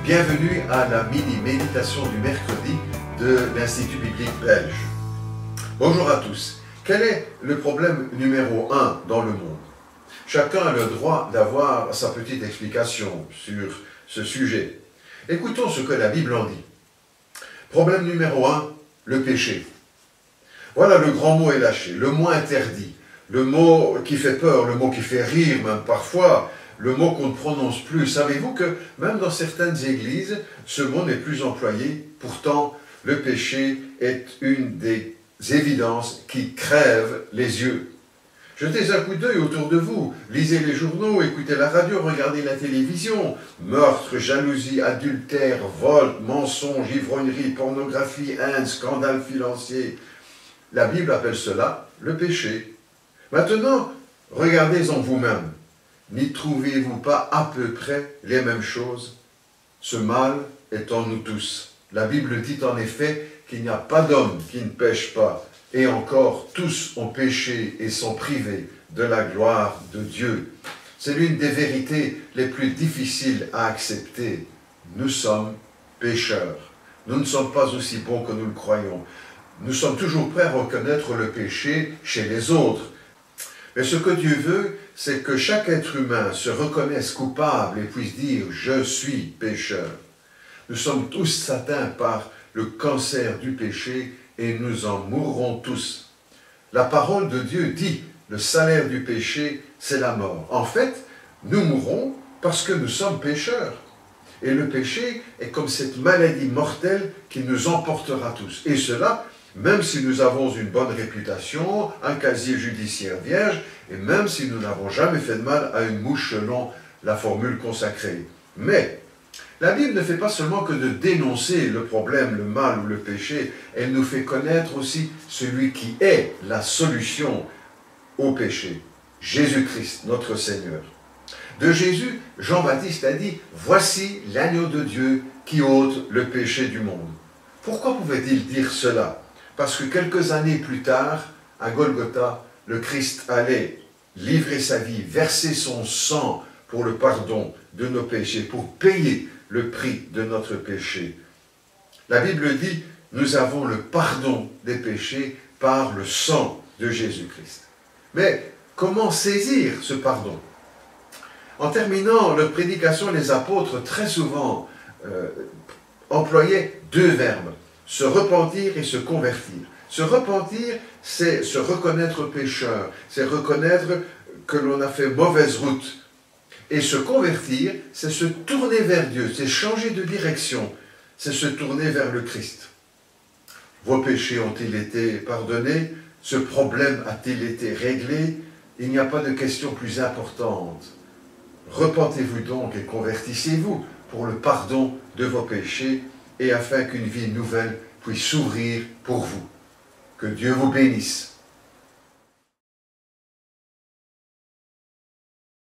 Bienvenue à la mini-méditation du mercredi de l'Institut biblique belge. Bonjour à tous. Quel est le problème numéro 1 dans le monde? Chacun a le droit d'avoir sa petite explication sur ce sujet. Écoutons ce que la Bible en dit. Problème numéro 1, le péché. Voilà, le grand mot est lâché, le mot interdit, le mot qui fait peur, le mot qui fait rire même parfois, le mot qu'on ne prononce plus. Savez-vous que même dans certaines églises, ce mot n'est plus employé? Pourtant, le péché est une des évidences qui crèvent les yeux. Jetez un coup d'œil autour de vous, lisez les journaux, écoutez la radio, regardez la télévision. Meurtre, jalousie, adultère, vol, mensonge, ivrognerie, pornographie, haine, scandale financier. La Bible appelle cela le péché. Maintenant, regardez en vous-même. N'y trouvez-vous pas à peu près les mêmes choses? Ce mal est en nous tous. La Bible dit en effet qu'il n'y a pas d'homme qui ne pêche pas. Et encore, tous ont péché et sont privés de la gloire de Dieu. C'est l'une des vérités les plus difficiles à accepter. Nous sommes pécheurs. Nous ne sommes pas aussi bons que nous le croyons. Nous sommes toujours prêts à reconnaître le péché chez les autres. Mais ce que Dieu veut, c'est que chaque être humain se reconnaisse coupable et puisse dire « je suis pécheur ». Nous sommes tous atteints par le cancer du péché et nous en mourrons tous. La parole de Dieu dit « le salaire du péché, c'est la mort ». En fait, nous mourrons parce que nous sommes pécheurs. Et le péché est comme cette maladie mortelle qui nous emportera tous. Et cela, même si nous avons une bonne réputation, un casier judiciaire vierge, et même si nous n'avons jamais fait de mal à une mouche selon la formule consacrée. Mais la Bible ne fait pas seulement que de dénoncer le problème, le mal ou le péché, elle nous fait connaître aussi celui qui est la solution au péché, Jésus-Christ, notre Seigneur. De Jésus, Jean-Baptiste a dit « Voici l'agneau de Dieu qui ôte le péché du monde ». Pourquoi pouvait-il dire cela? Parce que quelques années plus tard, à Golgotha, le Christ allait livrer sa vie, verser son sang pour le pardon de nos péchés, pour payer le prix de notre péché. La Bible dit, nous avons le pardon des péchés par le sang de Jésus-Christ. Mais comment saisir ce pardon? En terminant leur prédication, les apôtres très souvent employaient deux verbes, se repentir et se convertir. Se repentir, c'est se reconnaître pécheur, c'est reconnaître que l'on a fait mauvaise route. Et se convertir, c'est se tourner vers Dieu, c'est changer de direction, c'est se tourner vers le Christ. Vos péchés ont-ils été pardonnés? Ce problème a-t-il été réglé? Il n'y a pas de question plus importante. Repentez-vous donc et convertissez-vous pour le pardon de vos péchés et afin qu'une vie nouvelle puisse s'ouvrir pour vous. Que Dieu vous bénisse.